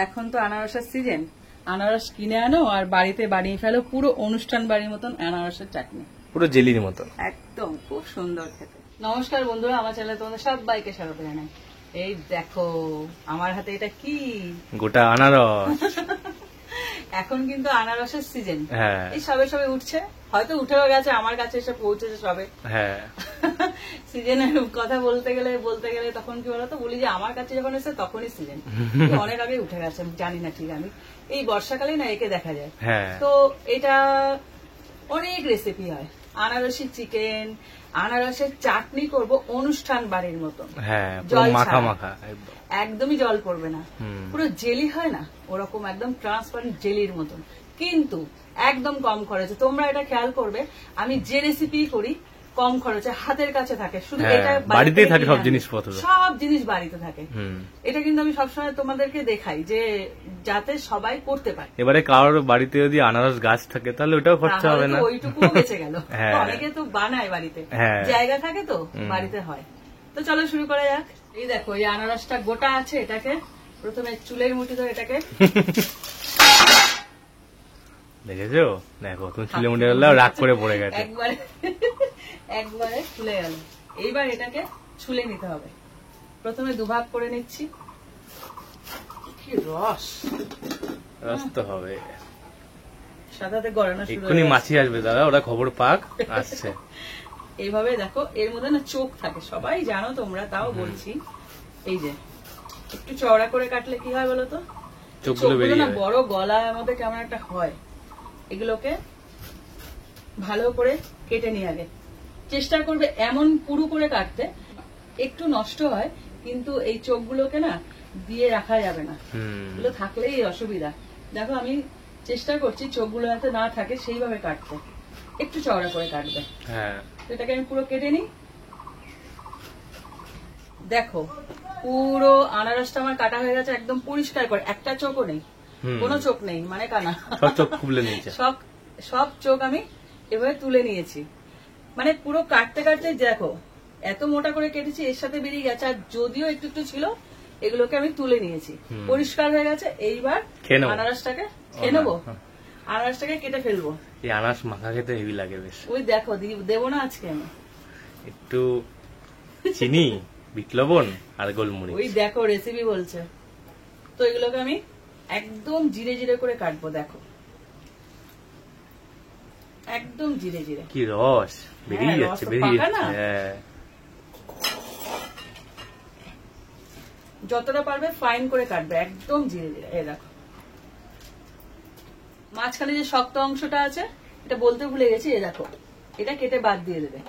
এখন তো আনারসের সিজন, আনারস কিনে আনো আর বাড়িতে বানিয়ে ফেলো পুরো অনুষ্ঠান বাড়ির মতন আনারসের চাটনি, পুরো জেলির মতন, একদম খুব সুন্দর খেতে। নমস্কার বন্ধুরা, আমার চ্যানেলে তোমাদের সবাইকে স্বাগত জানাই। এই দেখো আমার হাতে এটা কি, গোটা আনারস। এখন কিন্তু আনারসের সিজন, হ্যাঁ এই সবে সবে উঠছে, হয়তো উঠেও গেছে, আমার কাছে এসে পৌঁছেছে সবে। হ্যাঁ সিজনের কথা বলতে গেলে তখন কি বলতো, বলি যে আমার কাছে যখন এসে তখনই সিজন, অনেক আগে উঠে গেছে, জানি না ঠিক। আমি এই বর্ষাকালে না একে দেখা যায়। তো এটা অনেক রেসিপি হয়, আনারসি চিকেন, আনারসের চাটনি করব অনুষ্ঠান বাড়ির মতন, জল মাখা মাখা, একদমই জল পড়বে না, পুরো জেলি হয় না ওরকম, একদম ট্রান্সপারেন্ট জেলির মতন, কিন্তু একদম কম খরচে। তোমরা এটা খেয়াল করবে, আমি যে রেসিপি করি কম খরচে, হাতের কাছে থাকে, শুধু এটা বাড়িতেই থাকে, সব জিনিস বাড়িতে থাকে। এটা কিন্তু আমি সবসময় তোমাদেরকে দেখাই যে যাতে সবাই করতে পারে। এবারে কারোর বাড়িতে যদি আনারস গাছ থাকে তাহলে ওটাও খরচা হবে না, ওইটুকু বেঁচে গেল। অনেকে তো বানায় বাড়িতে, জায়গা থাকে তো বাড়িতে হয়। তো চলো শুরু করা যাক। এই দেখো এই আনারসটা গোটা আছে, এটাকে প্রথমে চুলের মুঠি ধরে এটাকে দেখেছো, দেখো তুমি চুলে মুঠে গেলে রাগ করে পড়ে গেছে, একবারে ছুলে গেল। এইবার এটাকে ছুলে নিতে হবে, প্রথমে দুভাগ করে নিচ্ছি। কি রস তো হবে, সাদাতে গড়ানো শুরু, এক্ষুনি মাছি আসবে দাদা, ওরা খবর পাক আসছে। এইভাবে দেখো, এর মধ্যে না চোখ থাকে, সবাই জানো তোমরা, তাও বলছি। এই যে একটু চওড়া করে কাটলে কি হয় বলতো, চোখগুলো না বড়, গলার মধ্যে কেমন একটা হয়। এগুলোকে ভালো করে কেটে নিয়ে আগে চেষ্টা করবে এমন পুরু করে কাটতে, একটু নষ্ট হয় কিন্তু এই চোখগুলোকে না দিয়ে রাখা যাবে না, এগুলো থাকলেই অসুবিধা। দেখো আমি চেষ্টা করছি চোখগুলো যাতে না থাকে সেইভাবে কাটতে, একটু চওড়া করে কাটবে। এটাকে আমি পুরো কেটে নিই। দেখো পুরো আনারসটা আমার কাটা হয়ে গেছে, একদম পরিষ্কার করে, একটা চোখও নেই, কোনো চোখ নেই, মানে কানা, সব চোখ আমি এভাবে তুলে নিয়েছি। মানে পুরো কাটতে কাটতে দেখো এত মোটা করে কেটেছি, এর সাথে বেরিয়ে গেছে, আর যদিও একটু একটু ছিল এগুলোকে আমি তুলে নিয়েছি, পরিষ্কার হয়ে গেছে। এইবার আনারসটাকে খেয়ে নেবো, আনারসটাকে কেটে ফেলবো। এই আনারস মাখা খেতে হেভি লাগে বেশ। ওই দেখো দেবো না আজকে আমি একটু চিনি, বিট লবণ আর গোলমরিচ, ওই দেখো রেসিপি বলছে। তো এগুলোকে আমি একদম জিরে জিরে করে কাটবো, দেখো একদম জিরে জিরে। কি রস বেরিয়ে যাচ্ছে, বেরিয়ে যাচ্ছে। যতটা পারবে ফাইন করে কাটবে, একদম জিরে জিরে। এই দেখো মাঝখানে যে শক্ত অংশটা আছে, এটা বলতে ভুলে গেছি, এই দেখো এটা কেটে বাদ দিয়ে দেবে।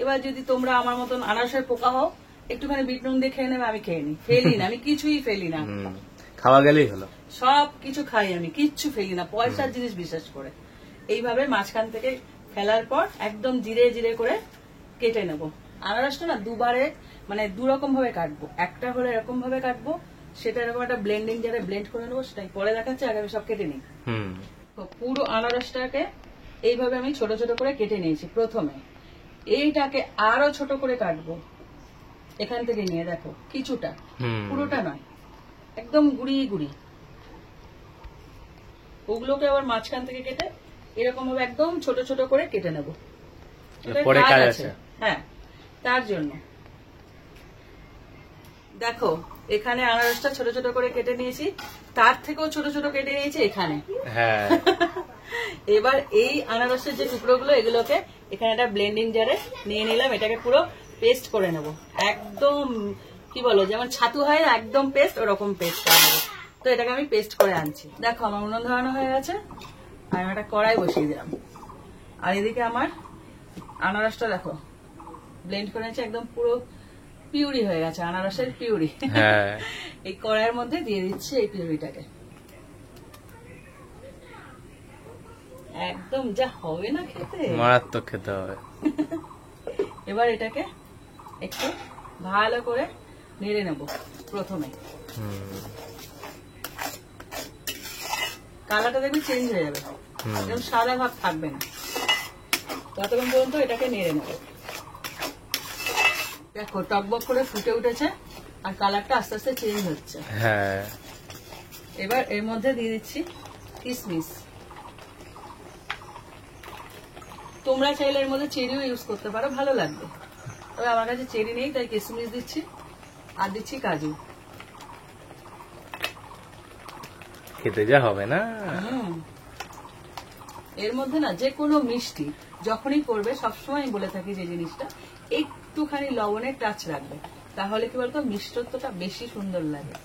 এবার যদি তোমরা আমার মতন আনারসের পোকা হও, একটুখানি বিট নুন দিয়ে খেয়ে নেবে, আমি খেয়ে নি, ফেলি না, আমি কিছুই ফেলি না, খাওয়া গেলেই হলো, সব কিছু খাই আমি, কিচ্ছু ফেলি না, পয়সার জিনিস বিশেষ করে। এইভাবে মাঝখান থেকে ফেলার পর একদম জিরে জিরে করে কেটে নেব। আনারসটা না দুবারে, মানে দুরকম ভাবে কাটবো, একটা হলে এরকম ভাবে কাটবো, সেটা এরকম একটা ব্লেন্ডিং জারে ব্লেন্ড করে নেবো, সেটাই পরে দেখাচ্ছে, আগে আমি সব কেটে নিই। তো পুরো আনারসটাকে এইভাবে আমি ছোট ছোট করে কেটে নিয়েছি। প্রথমে এইটাকে আরো ছোট করে কাটবো, এখান থেকে নিয়ে দেখো কিছুটা, পুরোটা নয়, একদম গুড়ি গুড়ি। ওগুলোকে আবার মাঝখান থেকে কেটে এরকম ভাবে একদম ছোট ছোট করে কেটে নেব। হ্যাঁ, তার জন্য দেখো এখানে আনারসটা ছোট ছোট করে কেটে নিয়েছি, তার থেকেও ছোট ছোট কেটে নিয়েছি এখানে। এবার এই আনারসের যে টুকরোগুলো, এগুলোকে এখানে একটা ব্লেন্ডিং জারে নিয়ে নিলাম, এটাকে পুরো পেস্ট করে নেব, একদম কি বলো যেমন ছাতু হয় একদম পেস্ট, ওরকম পেস্ট করে নেবো। তো এটাকে আমি পেস্ট করে আনছি। দেখো আমার উনুন ধরানো হয়ে গেছে, আমি একটা কড়াই বসিয়ে দিলাম, আর এদিকে আমার আনারসটা দেখো ব্লেন্ড করে নিয়েছি, একদম পুরো পিউরি হয়ে গেছে, আনারসের পিউরি। এই কড়াইয়ের মধ্যে দিয়ে দিচ্ছি এই পিউরিটাকে, একদম যা হবে না খেতে, মারাত্মক খেতে হবে। এবার এটাকে একটু ভালো করে নেড়ে নেব। প্রথমে কালারটা দেখবি চেঞ্জ হয়ে যাবে, যেমন সাদা ভাব থাকবে না, ততক্ষণ পর্যন্ত এটাকে নেড়ে নেব। দেখো টকবক করে ফুটে উঠেছে, আর কালারটা আস্তে আস্তে চেঞ্জ হচ্ছে। এবার এর মধ্যে দিয়ে দিচ্ছি কিশমিশ। তোমরা চাইলে এর মধ্যে চেরিও ইউজ করতে পারো, ভালো লাগবে। তবে আমার কাছে চেরি নেই, তাই কিশমিশ দিচ্ছি। আর দিচ্ছি কাজু। খেতে যা হবে না। এর মধ্যে না যে কোনো মিষ্টি যখনই করবে, সবসময় আমি বলে থাকি যে জিনিসটা একটুখানি লবণের টাচ রাখবে, তাহলে কি বলতো মিষ্টত্বটা বেশি সুন্দর লাগে,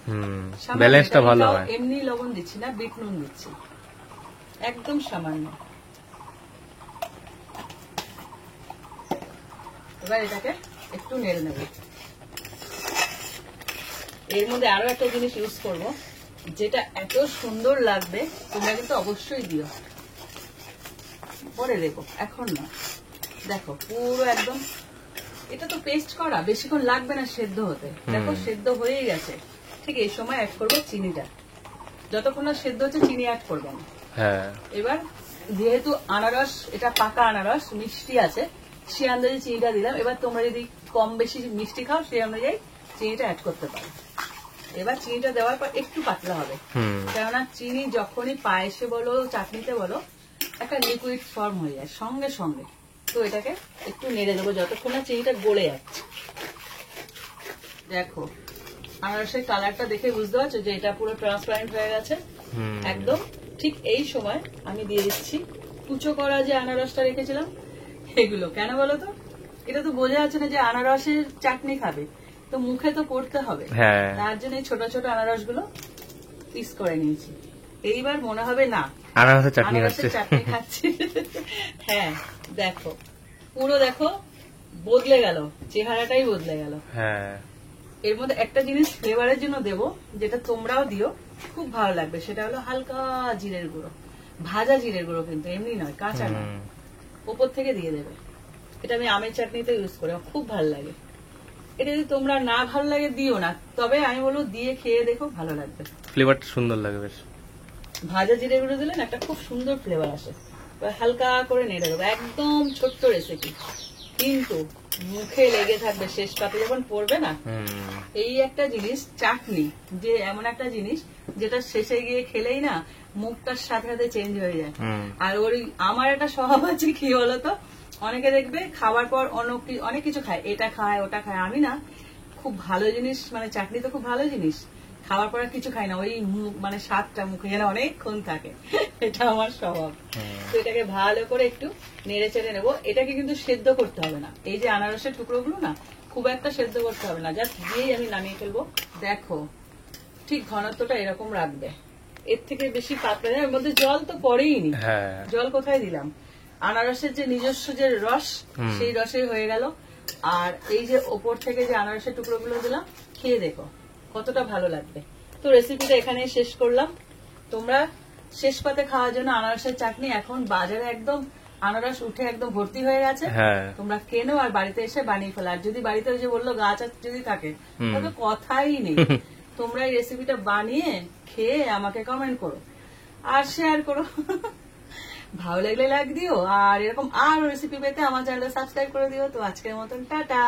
ব্যালেন্সটা ভালো হয়। এমনি লবণ দিচ্ছি না, বিট নুন দিচ্ছি একদম সামান্য। এবার এটাকে একটু নেড়ে নেব। এর মধ্যে আরো একটা জিনিস ইউজ করব, যেটা এত সুন্দর লাগবে, তোমরা কিন্তু অবশ্যই দিও। পরে দেবো, এখন না। দেখো পুরো একদম, এটা তো পেস্ট করা, বেশিক্ষণ লাগবে না সেদ্ধ হতে। দেখো সেদ্ধ হয়েই গেছে। ঠিক এই সময় অ্যাড করবো চিনিটা। যতক্ষণ না সেদ্ধ হচ্ছে চিনি অ্যাড করবো না। এবার যেহেতু আনারস, এটা পাকা আনারস, মিষ্টি আছে, সে আন্দাজে চিনিটা দিলাম। এবার তোমরা যদি কম বেশি মিষ্টি খাও, সেই অনুযায়ী চিনিটা অ্যাড করতে পারো। এবার চিনিটা দেওয়ার পর একটু পাতলা হবে, কেননা চিনি যখনই পায়েসে বলো, চাটনিতে বলো, একটা লিকুইড ফর্ম হয়ে যায় সঙ্গে সঙ্গে। তো এটাকে একটু নেড়ে দেবো যতক্ষণ না চিনিটা গলে যাচ্ছে। দেখো আনারসের কালারটা দেখে বুঝতে পারছো যে এটা পুরো ট্রান্সপারেন্ট হয়ে গেছে একদম। ঠিক এই সময় আমি দিয়ে দিচ্ছি কুচো করা যে আনারসটা রেখেছিলাম, এগুলো। কেন বলো তো, এটা তো বোঝা যাচ্ছে না যে আনারসের চাটনি খাবে, তো মুখে তো পড়তে হবে, তার জন্য এই ছোট ছোট আনারস গুলো পিস করে নিয়েছি। এইবার মনে হবে না আনারসের চাটনি খাচ্ছি। হ্যাঁ দেখো পুরো, দেখো বদলে গেল, চেহারাটাই বদলে গেল। এর মধ্যে একটা জিনিস ফ্লেভারের জন্য দেবো, যেটা তোমরাও দিও, খুব ভালো লাগবে। সেটা হলো হালকা জিরের গুঁড়ো, ভাজা জিরের গুঁড়ো, কিন্তু এমনি নয়, কাঁচা নয়, উপর থেকে দিয়ে দেবে। এটা আমি আমের চাটনিতে ইউজ করি, খুব ভালো লাগে। এটা যদি তোমরা না ভালো লাগে দিও না, তবে আমি বলবো দিয়ে খেয়ে দেখো, ভালো লাগবে, ফ্লেভারটা সুন্দর লাগে বেশ। ভাজা জিরে গুঁড়ো দিলে না একটা খুব সুন্দর ফ্লেভার আসে। হালকা করে নেড়ে দেবো, একদম ছোট্ট রেসিপি, কিন্তু মুখে লেগে থাকবে শেষ পাতে যখন পড়বে না। এই একটা জিনিস চাটনি, যে এমন একটা জিনিস যেটা শেষে গিয়ে খেলেই না মুখটার সাথে সাথে চেঞ্জ হয়ে যায়। আর আমার একটা স্বভাব আছে, কি বলতো, অনেকে দেখবে খাবার পর অনেক কিছু খায়, এটা খায় ওটা খায়, আমি না খুব ভালো জিনিস, মানে চাটনি তো খুব ভালো জিনিস, খাবার পর কিছু খাই না, ওই মানে স্বাদটা মুখে যেন অনেকক্ষণ থাকে, এটা আমার স্বভাব। তো এটাকে ভালো করে একটু নেড়ে চেড়ে নেবো। এটাকে কিন্তু সেদ্ধ করতে হবে না, এই যে আনারসের টুকরোগুলো না খুব একটা সেদ্ধ করতে হবে না, জাস্ট দিয়েই আমি নামিয়ে ফেলবো। দেখো ঠিক ঘনত্বটা এরকম রাখবে, এর থেকে বেশি পাতলা না। এর মধ্যে জল তো পড়েই নি, জল কোথায় দিলাম, আনারসের যে নিজস্ব যে রস, সেই রসে হয়ে গেল। আর এই যে ওপর থেকে যে আনারসের টুকরোগুলো দিলাম, খেয়ে দেখো কতটা ভালো লাগবে। তো রেসিপিটা এখানে শেষ করলাম। তোমরা শেষ পাতে খাওয়ার জন্য আনারসের চাটনি এখন বাজারে একদম আনারস উঠে একদম ভর্তি হয়ে গেছে, তোমরা কেনো আর বাড়িতে এসে বানিয়ে ফেলো। আর যদি বাড়িতে ওই যে বললো গাছ যদি থাকে, তাহলে কথাই নেই। তোমরা এই রেসিপিটা বানিয়ে খেয়ে আমাকে কমেন্ট করো আর শেয়ার করো। ভালো লাগলে লাইক দিও, আর এরকম আরো রেসিপি পেতে আমার চ্যানেলটা সাবস্ক্রাইব করে দিও। তো আজকের মতন টাটা।